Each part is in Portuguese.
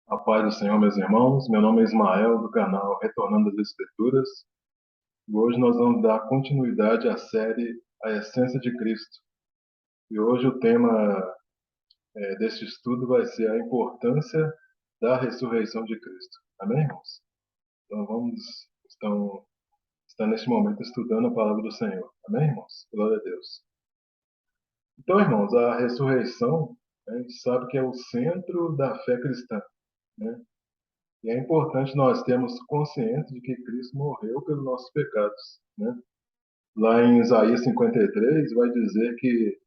A paz do Senhor, meus irmãos. Meu nome é Ismael, do canal Retornando às Escrituras. E hoje nós vamos dar continuidade à série A Essência de Cristo. E hoje o tema deste estudo vai ser a importância da ressurreição de Cristo. Amém, irmãos? Então estão, estar neste momento estudando a palavra do Senhor. Amém, irmãos? Glória a Deus. Então, irmãos, a ressurreição, a gente sabe que é o centro da fé cristã, né? E é importante nós termos consciência de que Cristo morreu pelos nossos pecados, né? Lá em Isaías 53 vai dizer que,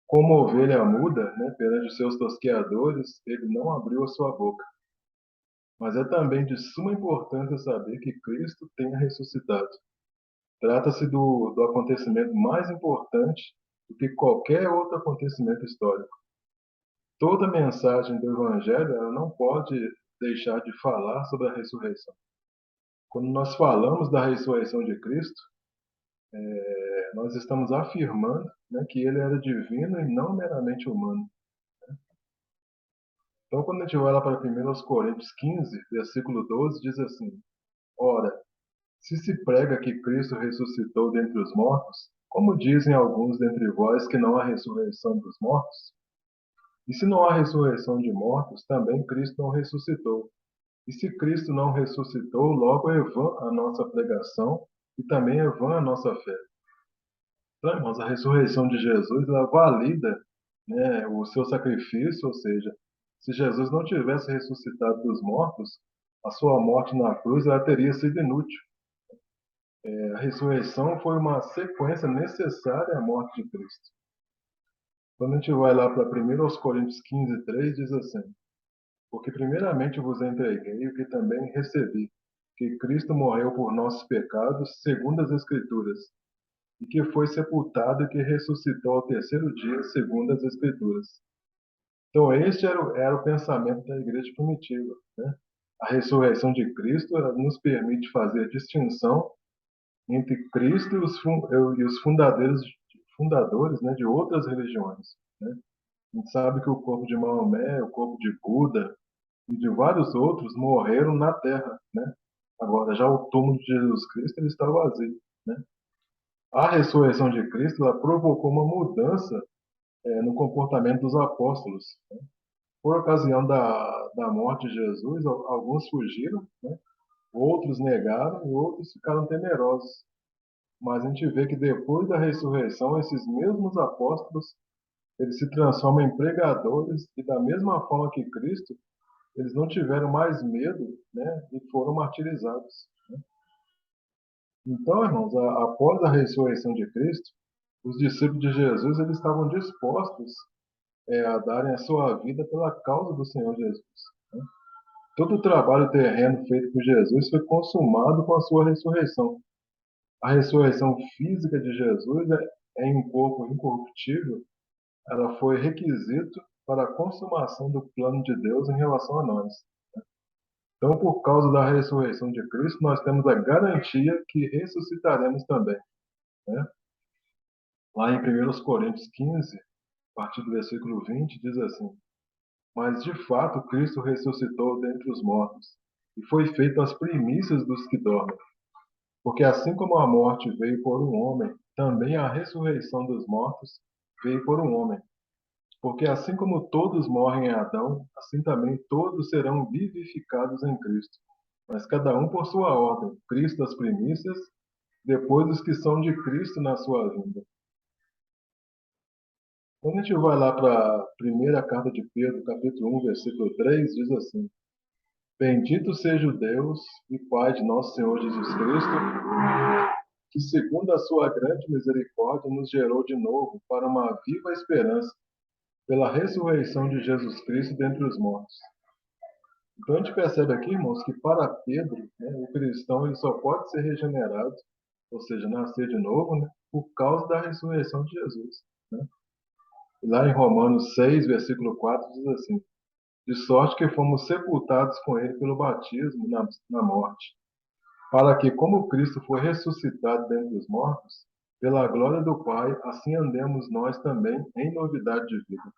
como ovelha muda, né, perante os seus tosqueadores, ele não abriu a sua boca. Mas é também de suma importância saber que Cristo tenha ressuscitado. Trata-se do acontecimento mais importante do que qualquer outro acontecimento histórico. Toda mensagem do Evangelho ela não pode deixar de falar sobre a ressurreição. Quando nós falamos da ressurreição de Cristo, nós estamos afirmando, né, que ele era divino e não meramente humano. Então, quando a gente vai lá para 1 Coríntios 15, versículo 12, diz assim: Ora, se prega que Cristo ressuscitou dentre os mortos, como dizem alguns dentre vós que não há ressurreição dos mortos? E se não há ressurreição de mortos, também Cristo não ressuscitou. E se Cristo não ressuscitou, logo é vã a nossa pregação e também é vã a nossa fé. Então, irmãos, a ressurreição de Jesus ela valida, né, o seu sacrifício, ou seja, se Jesus não tivesse ressuscitado dos mortos, a sua morte na cruz ela teria sido inútil. A ressurreição foi uma sequência necessária à morte de Cristo. Quando a gente vai lá para 1 Coríntios 15, 3, diz assim: Porque primeiramente vos entreguei o que também recebi, que Cristo morreu por nossos pecados, segundo as Escrituras, e que foi sepultado e que ressuscitou ao terceiro dia, segundo as Escrituras. Então, este era o pensamento da igreja primitiva, né? A ressurreição de Cristo ela nos permite fazer distinção entre Cristo e os fundadores, né, de outras religiões, né? A gente sabe que o corpo de Maomé, o corpo de Buda e de vários outros morreram na terra, né? Agora, já o túmulo de Jesus Cristo ele está vazio, né? A ressurreição de Cristo ela provocou uma mudança no comportamento dos apóstolos. Por ocasião da morte de Jesus, alguns fugiram, né? Outros negaram e outros ficaram temerosos. Mas a gente vê que depois da ressurreição, esses mesmos apóstolos, eles se transformam em pregadores e da mesma forma que Cristo, eles não tiveram mais medo, né? E foram martirizados. Então, irmãos, após a ressurreição de Cristo, os discípulos de Jesus eles estavam dispostos a darem a sua vida pela causa do Senhor Jesus, né? Todo o trabalho terreno feito por Jesus foi consumado com a sua ressurreição. A ressurreição física de Jesus em um corpo incorruptível, ela foi requisito para a consumação do plano de Deus em relação a nós. Então, por causa da ressurreição de Cristo, nós temos a garantia que ressuscitaremos também, né? Lá em 1 Coríntios 15, a partir do versículo 20, diz assim: Mas de fato Cristo ressuscitou dentre os mortos, e foi feito as primícias dos que dormem. Porque assim como a morte veio por um homem, também a ressurreição dos mortos veio por um homem. Porque assim como todos morrem em Adão, assim também todos serão vivificados em Cristo. Mas cada um por sua ordem: Cristo as primícias, depois os que são de Cristo na sua vinda. Quando a gente vai lá para a primeira carta de Pedro, capítulo 1, versículo 3, diz assim: Bendito seja o Deus e Pai de nosso Senhor Jesus Cristo, que segundo a sua grande misericórdia nos gerou de novo para uma viva esperança pela ressurreição de Jesus Cristo dentre os mortos. Então a gente percebe aqui, irmãos, que para Pedro, né, o cristão ele só pode ser regenerado, ou seja, nascer de novo, né, por causa da ressurreição de Jesus, né? E lá em Romanos 6, versículo 4, diz assim: De sorte que fomos sepultados com ele pelo batismo na morte, para que, como Cristo foi ressuscitado dentre os mortos, pela glória do Pai, assim andemos nós também em novidade de vida.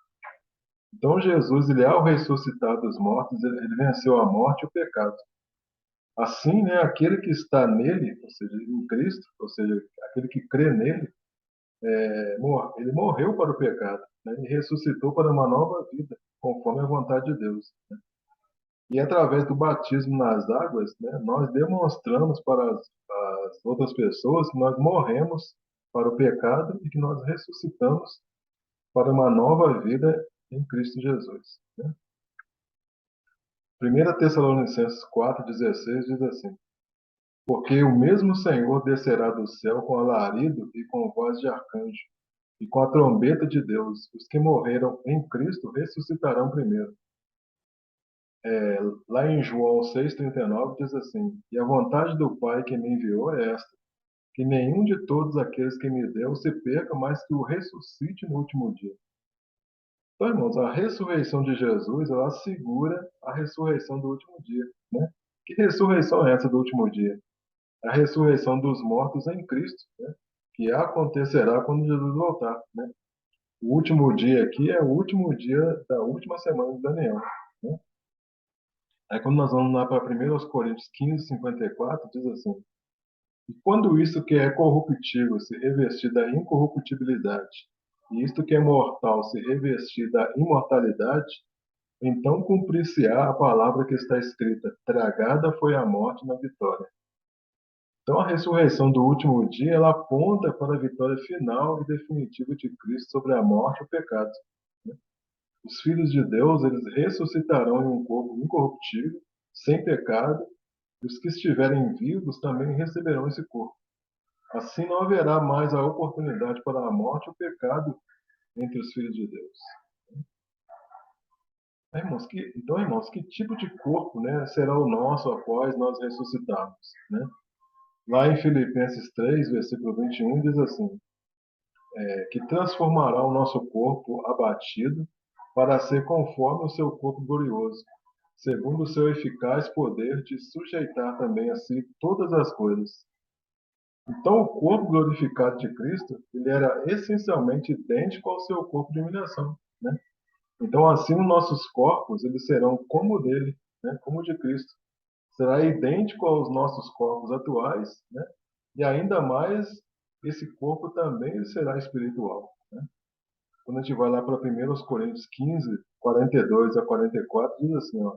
Então Jesus, ele ao ressuscitar dos mortos, ele venceu a morte e o pecado. Assim, né, aquele que está nele, ou seja, em Cristo, ou seja, aquele que crê nele, ele morreu para o pecado, né, e ressuscitou para uma nova vida, conforme a vontade de Deus. E através do batismo nas águas, né, nós demonstramos para as outras pessoas que nós morremos para o pecado e que nós ressuscitamos para uma nova vida em Cristo Jesus. Né? 1 Tessalonicenses 4,16 diz assim: Porque o mesmo Senhor descerá do céu com alarido e com voz de arcanjo, e com a trombeta de Deus. Os que morreram em Cristo ressuscitarão primeiro. Lá em João 6,39 diz assim: E a vontade do Pai que me enviou é esta, que nenhum de todos aqueles que me deu se perca, mas que o ressuscite no último dia. Então, irmãos, a ressurreição de Jesus, ela assegura a ressurreição do último dia, né? Que ressurreição é essa do último dia? A ressurreição dos mortos em Cristo, né? Que acontecerá quando Jesus voltar, né? O último dia aqui é o último dia da última semana de Daniel, né? Aí quando nós vamos lá para 1 Coríntios 15:54, diz assim: E quando isto que é corruptível se revestir da incorruptibilidade, e isto que é mortal se revestir da imortalidade, então cumprir-se-á a palavra que está escrita: Tragada foi a morte na vitória. Então a ressurreição do último dia, ela aponta para a vitória final e definitiva de Cristo sobre a morte e o pecado. Os filhos de Deus, eles ressuscitarão em um corpo incorruptível, sem pecado, e os que estiverem vivos também receberão esse corpo. Assim não haverá mais a oportunidade para a morte e o pecado entre os filhos de Deus. Irmãos, que tipo de corpo, né, será o nosso após nós ressuscitarmos? Né? Lá em Filipenses 3, versículo 21, diz assim: que transformará o nosso corpo abatido para ser conforme o seu corpo glorioso, segundo o seu eficaz poder de sujeitar também a si todas as coisas. Então, o corpo glorificado de Cristo, ele era essencialmente idêntico ao seu corpo de humilhação, né? Então, assim, os nossos corpos, eles serão como o dele, né? Como o de Cristo. Será idêntico aos nossos corpos atuais, né? E ainda mais, esse corpo também será espiritual, né? Quando a gente vai lá para 1 Coríntios 15:42 a 44, diz assim, ó: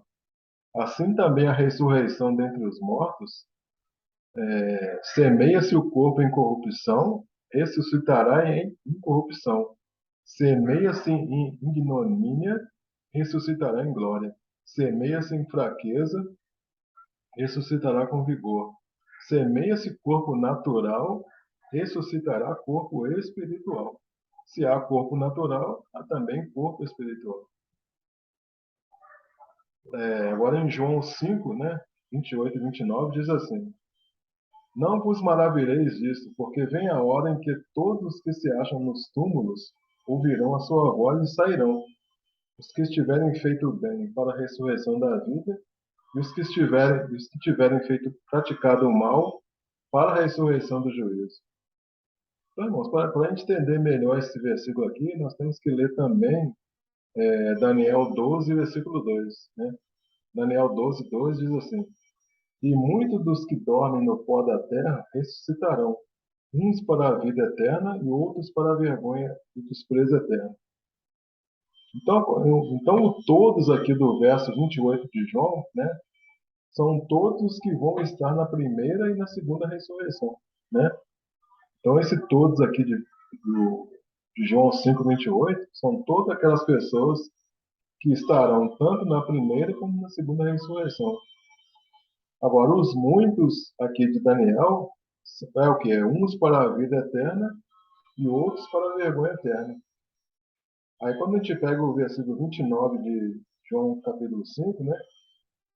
Assim também a ressurreição dentre os mortos, semeia-se o corpo em corrupção, ressuscitará em incorrupção. Semeia-se em ignomínia, ressuscitará em glória. Semeia-se em fraqueza, ressuscitará com vigor. Semeia-se corpo natural, ressuscitará corpo espiritual. Se há corpo natural, há também corpo espiritual. Agora em João 5, né, 28 e 29, diz assim: Não vos maravilheis disto, porque vem a hora em que todos os que se acham nos túmulos ouvirão a sua voz e sairão. Os que estiverem feito bem para a ressurreição da vida, e os que tiverem feito praticado o mal para a ressurreição do juízo. Então, irmãos, para a gente entender melhor esse versículo aqui, nós temos que ler também Daniel 12, versículo 2. Né? Daniel 12, 2 diz assim: E muitos dos que dormem no pó da terra ressuscitarão, uns para a vida eterna e outros para a vergonha e desprezo eterno. Então, o todos aqui do verso 28 de João, né, são todos que vão estar na primeira e na segunda ressurreição, né? Então, esse todos aqui de João 5:28 são todas aquelas pessoas que estarão tanto na primeira como na segunda ressurreição. Agora, os muitos aqui de Daniel é o que? Uns para a vida eterna e outros para a vergonha eterna. Aí, quando a gente pega o versículo 29 de João capítulo 5, né?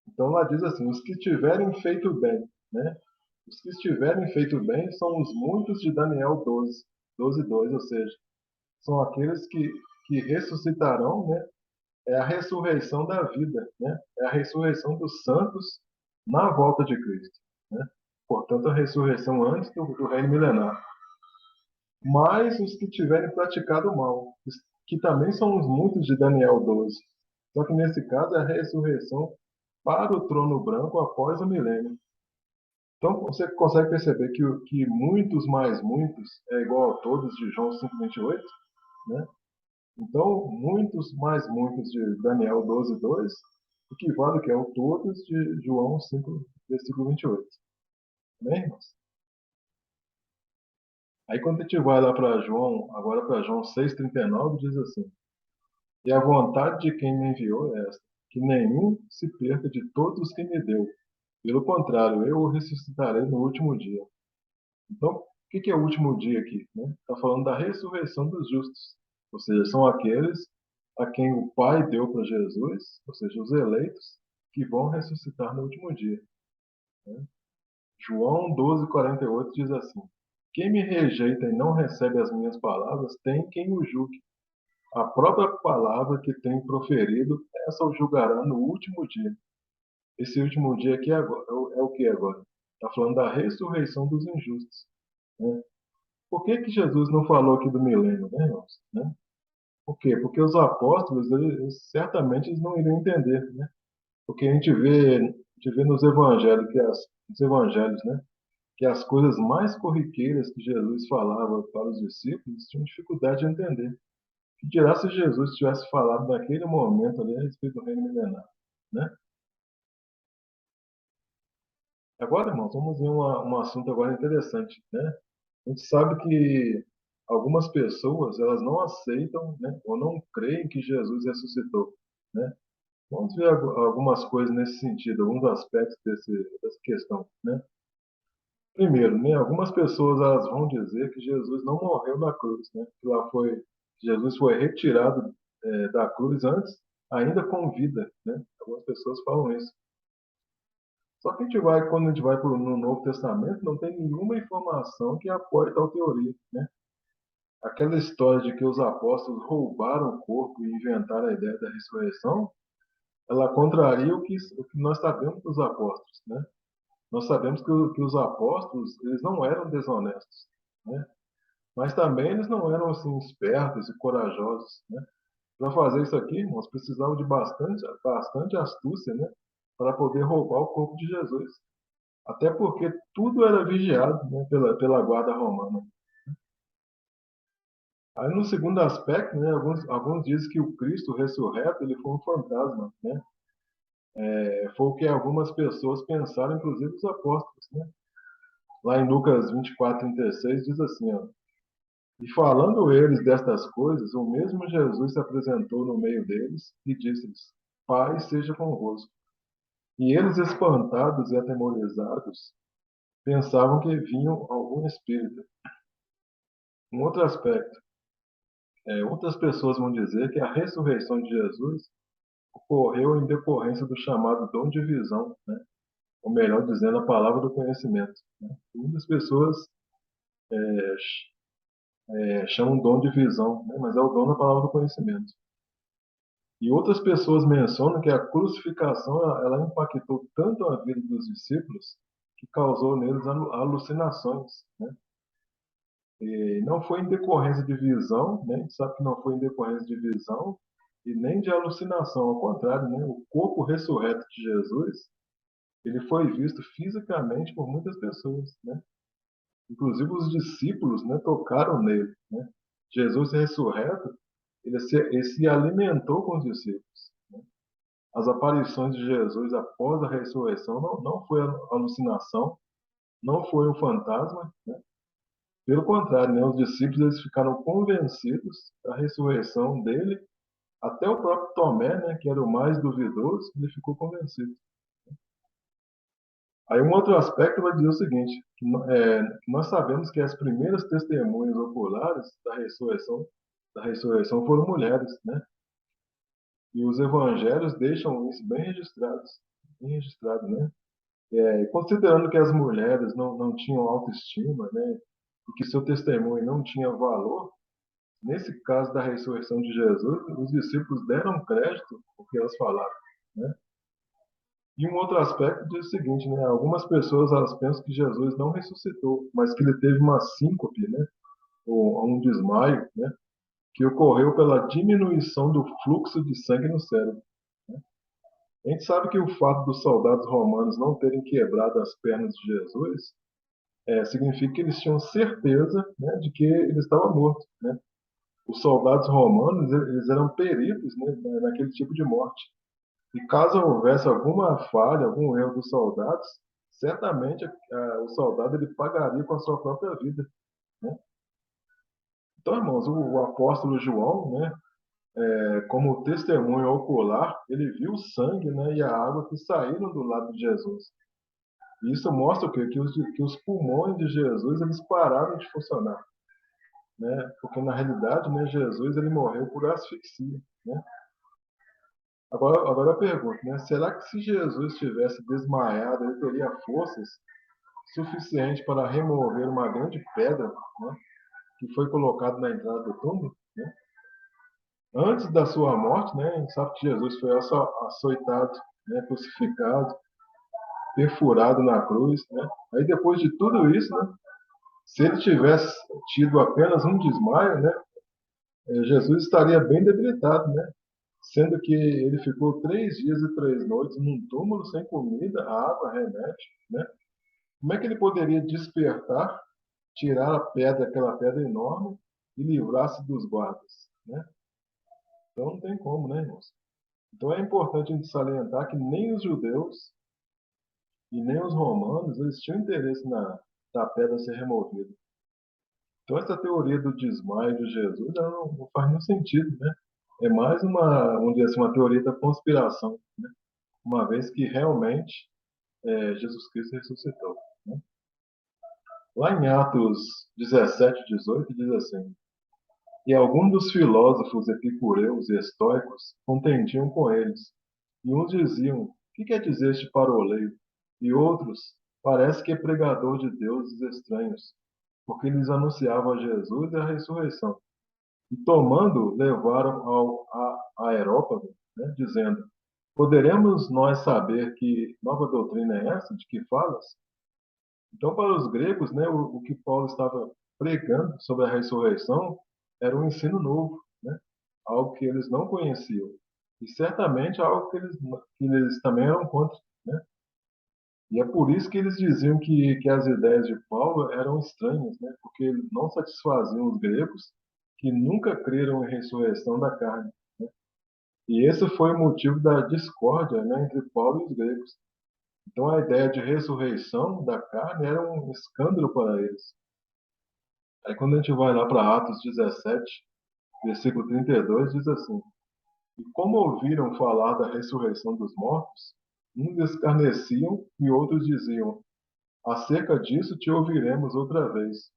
Então, lá diz assim: os que tiverem feito bem, né? Os que estiverem feito bem são os muitos de Daniel 12, 12, 2, ou seja, são aqueles que ressuscitarão, né? É a ressurreição da vida, né? É a ressurreição dos santos na volta de Cristo, né? Portanto, a ressurreição antes do reino milenar. Mas os que tiverem praticado o mal, que também são os muitos de Daniel 12. Só que nesse caso é a ressurreição para o trono branco após o milênio. Então você consegue perceber que muitos mais muitos é igual a todos de João 5:28, né? Então, muitos mais muitos de Daniel 12:2 equivale que é o todos de João 5, versículo 28. Amém, irmãos? Aí quando a gente vai lá para João, agora para João 6:39, diz assim: E a vontade de quem me enviou é esta, que nenhum se perca de todos os que me deu. Pelo contrário, eu o ressuscitarei no último dia. Então, o que é o último dia aqui? Está falando da ressurreição dos justos. Ou seja, são aqueles a quem o Pai deu para Jesus, ou seja, os eleitos, que vão ressuscitar no último dia. Né? João 12:48 diz assim: Quem me rejeita e não recebe as minhas palavras, tem quem o julgue. A própria palavra que tenho proferido, essa o julgará no último dia. Esse último dia aqui é o que agora? Está falando da ressurreição dos injustos. Né? Por que Jesus não falou aqui do milênio, né, irmãos? Né? Por quê? Porque os apóstolos, certamente eles não iriam entender, né? Porque a gente vê nos evangelhos, né, que as coisas mais corriqueiras que Jesus falava para os discípulos tinham dificuldade de entender. Que dirá se Jesus tivesse falado naquele momento ali a respeito do reino milenar, né? Agora, irmãos, vamos ver um assunto agora interessante, né? A gente sabe que algumas pessoas elas não aceitam, né, ou não creem que Jesus ressuscitou, né? Vamos ver algumas coisas nesse sentido, alguns aspectos dessa questão, né? Primeiro, né, algumas pessoas elas vão dizer que Jesus não morreu na cruz, né? Que Jesus foi retirado da cruz antes, ainda com vida, né? Algumas pessoas falam isso. Só que quando a gente vai no Novo Testamento, não tem nenhuma informação que apoie tal teoria, né? Aquela história de que os apóstolos roubaram o corpo e inventaram a ideia da ressurreição, ela contraria o que nós sabemos dos apóstolos, né? Nós sabemos que os apóstolos, eles não eram desonestos, né? Mas também eles não eram assim espertos e corajosos, né? Para fazer isso aqui, irmãos, precisavam de bastante astúcia, né? Para poder roubar o corpo de Jesus. Até porque tudo era vigiado, né, pela guarda romana. Aí, no segundo aspecto, né, alguns dizem que o Cristo ressurreto ele foi um fantasma, né? Foi o que algumas pessoas pensaram, inclusive os apóstolos, né? Lá em Lucas 24:36 diz assim, ó, e falando eles destas coisas, o mesmo Jesus se apresentou no meio deles e disse-lhes, Paz seja convosco. E eles, espantados e atemorizados, pensavam que vinham algum espírito. Um outro aspecto, outras pessoas vão dizer que a ressurreição de Jesus ocorreu em decorrência do chamado dom de visão, né? Ou melhor dizendo, a palavra do conhecimento. Né? Muitas pessoas chamam dom de visão, né? Mas é o dom da palavra do conhecimento. E outras pessoas mencionam que a crucificação ela impactou tanto a vida dos discípulos que causou neles alucinações, né? E não foi em decorrência de visão, né? A gente sabe que não foi em decorrência de visão e nem de alucinação, ao contrário, né? O corpo ressurreto de Jesus, ele foi visto fisicamente por muitas pessoas, né? Inclusive os discípulos, né, tocaram nele, né? Jesus ressurreto, ele se alimentou com os discípulos. As aparições de Jesus após a ressurreição não foi alucinação, não foi um fantasma, né? Pelo contrário, né, os discípulos eles ficaram convencidos da ressurreição dele, até o próprio Tomé, né, que era o mais duvidoso, ele ficou convencido. Aí um outro aspecto vai dizer o seguinte, que nós sabemos que as primeiras testemunhas oculares da ressurreição foram mulheres, né? E os evangelhos deixam isso bem registrado, né? Considerando que as mulheres não tinham autoestima, né? E que seu testemunho não tinha valor, nesse caso da ressurreição de Jesus, os discípulos deram crédito ao que elas falaram, né? E um outro aspecto diz o seguinte, né? Algumas pessoas elas pensam que Jesus não ressuscitou, mas que ele teve uma síncope, né? Ou um desmaio, né? que ocorreu pela diminuição do fluxo de sangue no cérebro. A gente sabe que o fato dos soldados romanos não terem quebrado as pernas de Jesus significa que eles tinham certeza, né, de que ele estava morto, né? Os soldados romanos eles eram peritos, né, naquele tipo de morte. E caso houvesse alguma falha, algum erro dos soldados, certamente o soldado ele pagaria com a sua própria vida, né? Então, irmãos, o apóstolo João, né, como testemunho ocular, ele viu o sangue, né, e a água que saíram do lado de Jesus. E isso mostra o quê? Que os pulmões de Jesus eles pararam de funcionar, né? Porque na realidade, né, Jesus ele morreu por asfixia, né? Agora eu pergunto, né, será que se Jesus tivesse desmaiado, ele teria forças suficientes para remover uma grande pedra, né, que foi colocada na entrada do túmulo, né? Antes da sua morte, né, a gente sabe que Jesus foi açoitado, né, crucificado, perfurado na cruz, né? Aí depois de tudo isso, né, se ele tivesse tido apenas um desmaio, né, Jesus estaria bem debilitado, né? Sendo que ele ficou 3 dias e 3 noites num túmulo sem comida, água, remédio, né? Como é que ele poderia despertar, tirar a pedra, aquela pedra enorme, e livrar-se dos guardas, né? Então não tem como, né, irmãos? Então é importante a gente salientar que nem os judeus e nem os romanos eles tinham interesse da pedra ser removida. Então essa teoria do desmaio de Jesus ela não faz nenhum sentido, né? É mais vamos dizer assim, uma teoria da conspiração, né? Uma vez que realmente Jesus Cristo ressuscitou, né? Lá em Atos 17:18 diz assim: E alguns dos filósofos epicureus e estoicos contendiam com eles, e uns diziam: Que quer dizer este paroleiro? E outros: Parece que é pregador de deuses estranhos, porque lhes anunciava Jesus e a ressurreição. E tomando, levaram ao Areópago, né, dizendo: Poderemos nós saber que nova doutrina é essa de que falas? Então, para os gregos, né, o que Paulo estava pregando sobre a ressurreição era um ensino novo, né, algo que eles não conheciam. E certamente algo que eles também eram contra, né? E é por isso que eles diziam que as ideias de Paulo eram estranhas, né? Porque não satisfaziam os gregos que nunca creram em ressurreição da carne, né? E esse foi o motivo da discórdia, né, entre Paulo e os gregos. Então a ideia de ressurreição da carne era um escândalo para eles. Aí quando a gente vai lá para Atos 17, versículo 32, diz assim: E como ouviram falar da ressurreição dos mortos, uns escarneciam e outros diziam: Acerca disso te ouviremos outra vez.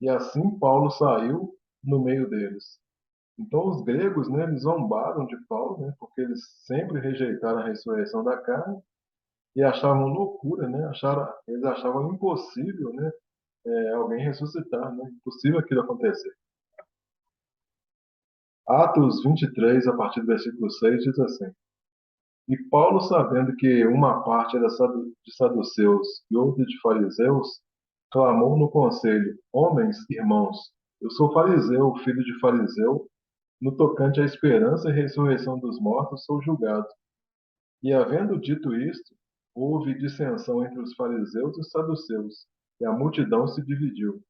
E assim Paulo saiu no meio deles. Então os gregos, né, eles zombaram de Paulo, né, porque eles sempre rejeitaram a ressurreição da carne e achavam loucura, né, eles achavam impossível, né, alguém ressuscitar, né, impossível aquilo acontecer. Atos 23, a partir do versículo 6, diz assim: E Paulo, sabendo que uma parte era de saduceus e outra de fariseus, clamou no conselho: Homens, irmãos, eu sou fariseu, filho de fariseu, no tocante à esperança e ressurreição dos mortos, sou julgado. E havendo dito isto, houve dissensão entre os fariseus e os saduceus, e a multidão se dividiu.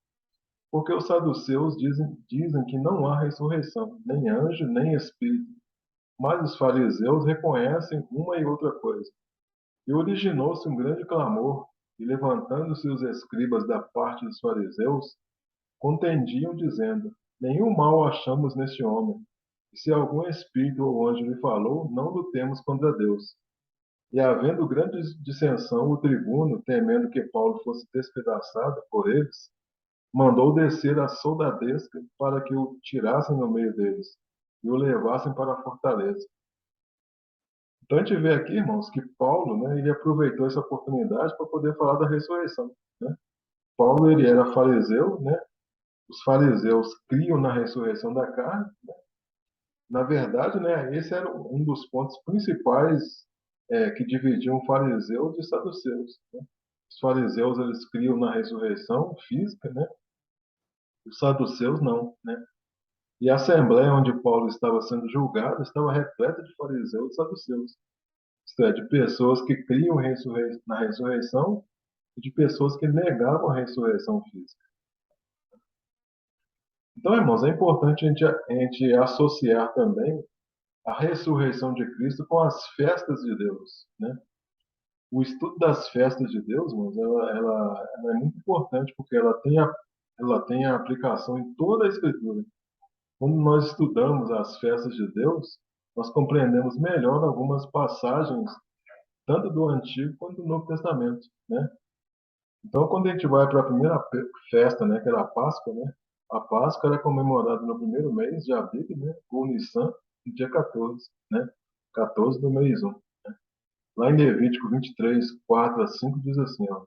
Porque os saduceus dizem que não há ressurreição, nem anjo, nem espírito. Mas os fariseus reconhecem uma e outra coisa. E originou-se um grande clamor, e levantando-se os escribas da parte dos fariseus, contendiam, dizendo: Nenhum mal achamos neste homem. E se algum espírito ou anjo lhe falou, não lutemos contra Deus. E havendo grande dissensão, o tribuno, temendo que Paulo fosse despedaçado por eles, mandou descer a soldadesca para que o tirassem no meio deles e o levassem para a fortaleza. Então a gente vê aqui, irmãos, que Paulo, né, ele aproveitou essa oportunidade para poder falar da ressurreição, né? Paulo ele era fariseu, né? Os fariseus criam na ressurreição da carne. Na verdade, né, esse era um dos pontos principais que dividiam fariseus de saduceus, né? Os fariseus eles criam na ressurreição física, né? Os saduceus não, né? E a assembleia onde Paulo estava sendo julgado estava repleta de fariseus e saduceus, isto é, de pessoas que criam na ressurreição e de pessoas que negavam a ressurreição física. Então, irmãos, é importante a gente associar também a ressurreição de Cristo com as festas de Deus, né? O estudo das festas de Deus, irmãos, ela é muito importante porque ela tem a aplicação em toda a Escritura. Quando nós estudamos as festas de Deus, nós compreendemos melhor algumas passagens, tanto do Antigo quanto do Novo Testamento, né? Então, quando a gente vai para a primeira festa, né, que era a Páscoa, né? A Páscoa era comemorada no primeiro mês de Abibe, né, ou Nissan, no dia 14, né? 14 do mês 1. Lá em Levítico 23, 4 a 5 diz assim, ó: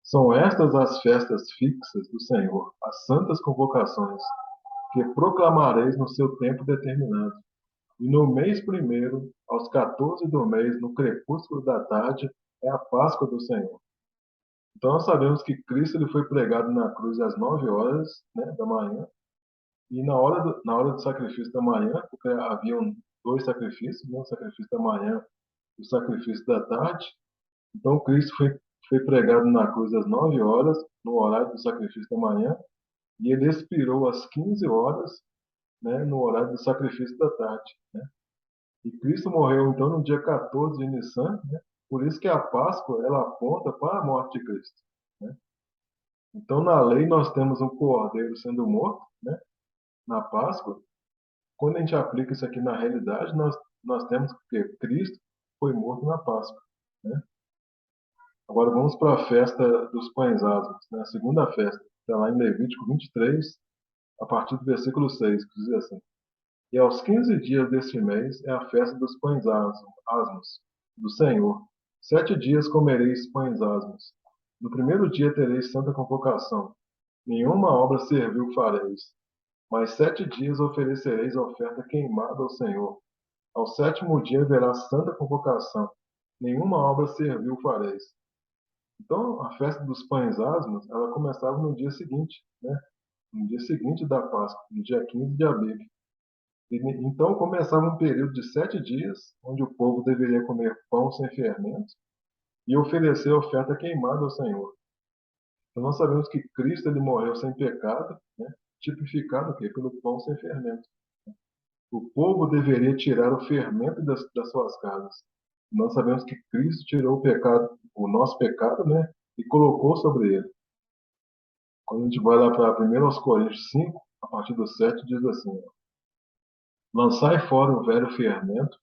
São estas as festas fixas do Senhor, as santas convocações, que proclamareis no seu tempo determinado. E no mês primeiro, aos 14 do mês, no crepúsculo da tarde, é a Páscoa do Senhor. Então nós sabemos que Cristo ele foi pregado na cruz às 9 horas, né, da manhã, e na hora do sacrifício da manhã, porque haviam dois sacrifícios, né, o sacrifício da manhã e o sacrifício da tarde. Então Cristo foi pregado na cruz às 9 horas, no horário do sacrifício da manhã, e ele expirou às 15 horas, né, no horário do sacrifício da tarde, né? E Cristo morreu então no dia 14 de Nissan, né? Por isso que a Páscoa ela aponta para a morte de Cristo, né? Então na lei nós temos um cordeiro sendo morto, né, na Páscoa. Quando a gente aplica isso aqui na realidade, nós temos que Cristo foi morto na Páscoa, né? Agora vamos para a festa dos pães asmos, né? A segunda festa, está lá em Levítico 23, a partir do versículo 6, que diz assim: E aos 15 dias deste mês é a festa dos pães asmos do Senhor. 7 dias comereis pães asmos. No primeiro dia tereis santa convocação. Nenhuma obra servil fareis. Mas 7 dias oferecereis oferta queimada ao Senhor. Ao sétimo dia haverá santa convocação. Nenhuma obra servil fareis. Então, a festa dos pães asmos, ela começava no dia seguinte, né? No dia seguinte da Páscoa, no dia 15 de Abibe. Então começava um período de 7 dias, onde o povo deveria comer pão sem fermento e oferecer oferta queimada ao Senhor. Então nós sabemos que Cristo ele morreu sem pecado, né? Tipificado o quê? Pelo pão sem fermento. O povo deveria tirar o fermento das suas casas. Nós sabemos que Cristo tirou o pecado, o nosso pecado, né? E colocou sobre ele. Quando a gente vai lá para 1 Coríntios 5, a partir do 7, diz assim: ó, Lançai fora o velho fermento,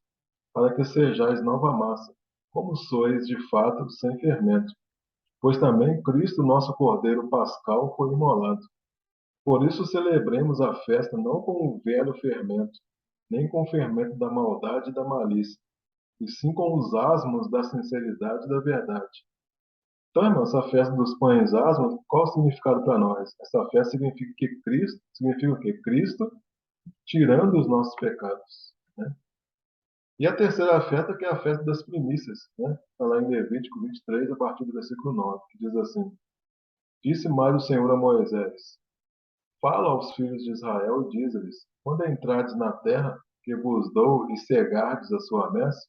para que sejais nova massa, como sois de fato sem fermento. Pois também Cristo, nosso Cordeiro Pascal, foi imolado. Por isso celebremos a festa não com o velho fermento, nem com o fermento da maldade e da malícia, e sim com os asmos da sinceridade e da verdade. Então, irmão, essa festa dos pães asmos, qual o significado para nós? Essa festa significa o quê? Cristo tirando os nossos pecados, né? E a terceira festa, que é a festa das primícias, né? Está lá em Levítico 23, a partir do versículo 9, que diz assim: Disse mais o Senhor a Moisés: Fala aos filhos de Israel e diz-lhes: Quando entrardes na terra que vos dou e cegardes a sua messe,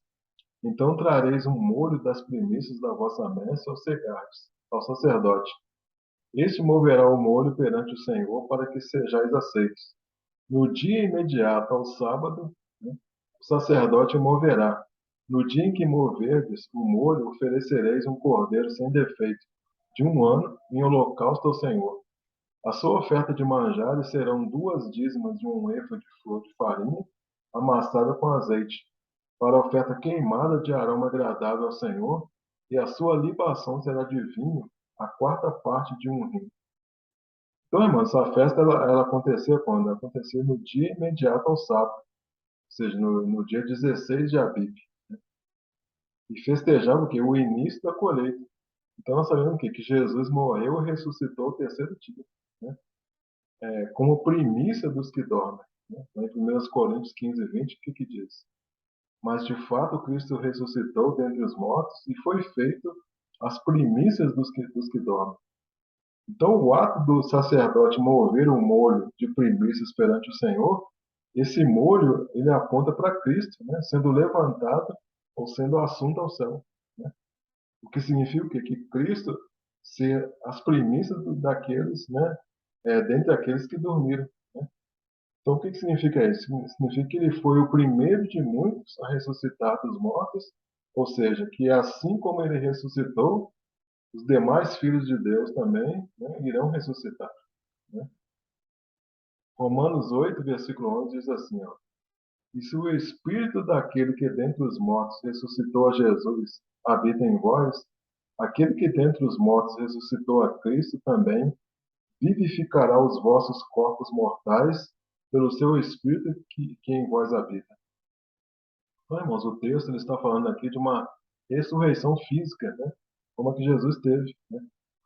então trareis um molho das primícias da vossa messe ao cegardes, ao sacerdote. Este moverá o molho perante o Senhor para que sejais aceitos. No dia imediato ao sábado, né, o sacerdote o moverá. No dia em que moverdes o molho, oferecereis um cordeiro sem defeito, de 1 ano, em holocausto ao Senhor. A sua oferta de manjares serão 2 dízimas de um efa de flor de farinha, amassada com azeite, para a oferta queimada de aroma agradável ao Senhor, e a sua libação será de vinho, a quarta parte de um hin. Então, irmão, essa festa ela acontecia quando? Ela acontecia no dia imediato ao sábado, ou seja, no dia 16 de Abibe. E festejava o quê? O início da colheita. Então nós sabemos o quê? Que Jesus morreu e ressuscitou o terceiro dia, né? Como primícia dos que dormem, né? Lá em 1 Coríntios 15, 20, o que diz? Mas de fato Cristo ressuscitou dentre os mortos e foi feito as primícias dos que dormem. Então, o ato do sacerdote mover um molho de primícias perante o Senhor, esse molho ele aponta para Cristo, né, sendo levantado ou sendo assunto ao céu, né? O que significa o quê? Que Cristo ser as primícias daqueles, né, dentre aqueles que dormiram, né? Então, o que significa isso? Significa que ele foi o primeiro de muitos a ressuscitar dos mortos, ou seja, que assim como ele ressuscitou, os demais filhos de Deus também, né, irão ressuscitar, né? Romanos 8, versículo 11 diz assim, ó, e se o Espírito daquele que dentre os mortos ressuscitou a Jesus habita em vós, aquele que dentre os mortos ressuscitou a Cristo também vivificará os vossos corpos mortais pelo seu Espírito que em vós habita. Então, irmãos, o texto ele está falando aqui de uma ressurreição física, né? Como a que Jesus teve, né?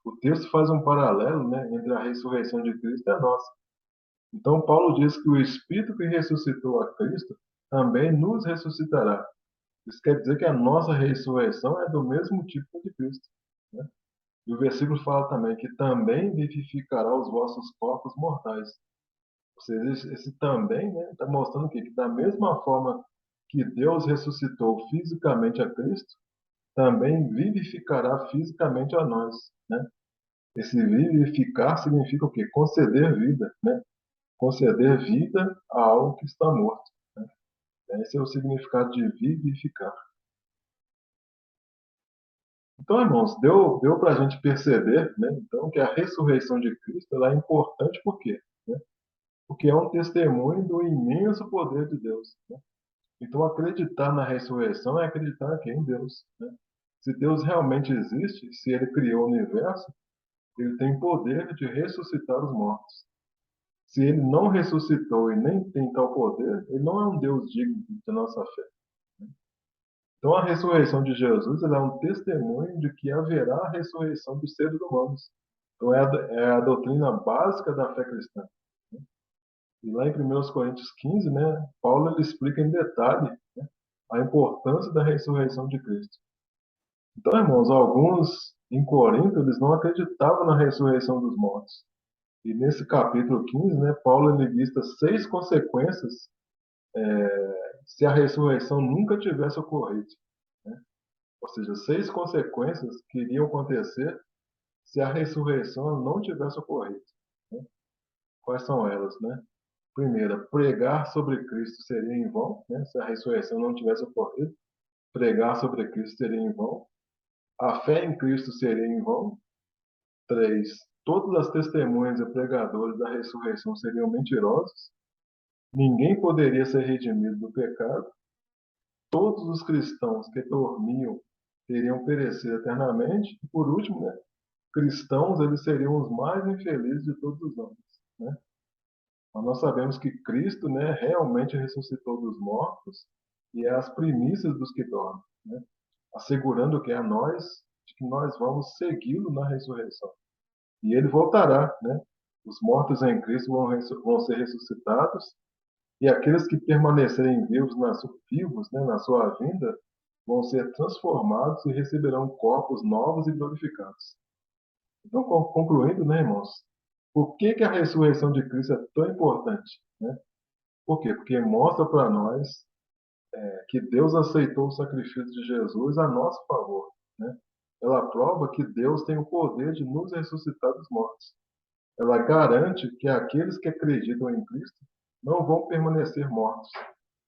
O texto faz um paralelo, né, entre a ressurreição de Cristo e a nossa. Então, Paulo diz que o Espírito que ressuscitou a Cristo também nos ressuscitará. Isso quer dizer que a nossa ressurreição é do mesmo tipo de Cristo, né? E o versículo fala também que também vivificará os vossos corpos mortais. Ou seja, esse também, né, está mostrando que da mesma forma que Deus ressuscitou fisicamente a Cristo, também vivificará fisicamente a nós, né? Esse vivificar significa o quê? Conceder vida, né? Conceder vida a algo que está morto, né? Esse é o significado de vivificar. Então, irmãos, deu para a gente perceber, né, então, que a ressurreição de Cristo ela é importante por quê? Né? Porque é um testemunho do imenso poder de Deus, né? Então, acreditar na ressurreição é acreditar aqui em Deus, né? Se Deus realmente existe, se Ele criou o universo, Ele tem poder de ressuscitar os mortos. Se Ele não ressuscitou e nem tem tal poder, Ele não é um Deus digno de nossa fé. Então, a ressurreição de Jesus ela é um testemunho de que haverá a ressurreição dos seres humanos. Então, é a doutrina básica da fé cristã. E lá em 1 Coríntios 15, né, Paulo ele explica em detalhe, né, a importância da ressurreição de Cristo. Então, irmãos, alguns em Corinto eles não acreditavam na ressurreição dos mortos. E nesse capítulo 15, né, Paulo ele lista 6 consequências se a ressurreição nunca tivesse ocorrido, né? Ou seja, 6 consequências que iriam acontecer se a ressurreição não tivesse ocorrido, né? Quais são elas, né? Primeira, pregar sobre Cristo seria em vão, né? Se a ressurreição não tivesse ocorrido, pregar sobre Cristo seria em vão. A fé em Cristo seria em vão. 3, todas as testemunhas e pregadores da ressurreição seriam mentirosos. Ninguém poderia ser redimido do pecado. Todos os cristãos que dormiam teriam perecido eternamente. E por último, né, cristãos eles seriam os mais infelizes de todos os homens, né? Mas nós sabemos que Cristo, né, realmente ressuscitou dos mortos e é as primícias dos que dormem, né? Assegurando que é a nós de que nós vamos segui-lo na ressurreição. E ele voltará, né? Os mortos em Cristo vão ser ressuscitados e aqueles que permanecerem vivos, né, na sua vinda vão ser transformados e receberão corpos novos e glorificados. Então, concluindo, né, irmãos, por que a ressurreição de Cristo é tão importante, né? Por quê? Porque mostra para nós que Deus aceitou o sacrifício de Jesus a nosso favor, né? Ela prova que Deus tem o poder de nos ressuscitar dos mortos. Ela garante que aqueles que acreditam em Cristo não vão permanecer mortos,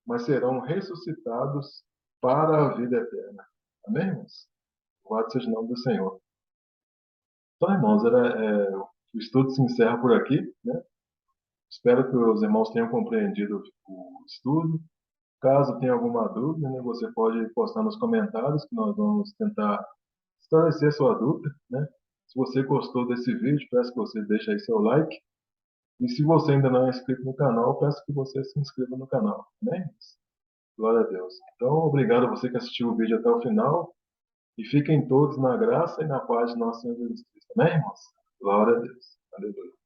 mas serão ressuscitados para a vida eterna. Amém, irmãos? Louvado seja o nome do Senhor. Então, irmãos, o estudo se encerra por aqui, né? Espero que os irmãos tenham compreendido o estudo. Caso tenha alguma dúvida, né, você pode postar nos comentários que nós vamos tentar esclarecer sua dúvida, né? Se você gostou desse vídeo, peço que você deixe aí seu like. E se você ainda não é inscrito no canal, peço que você se inscreva no canal, né? Glória a Deus. Então, obrigado a você que assistiu o vídeo até o final. E fiquem todos na graça e na paz de nosso Senhor Jesus Cristo. Amém, irmãos? Glória a Deus. Aleluia.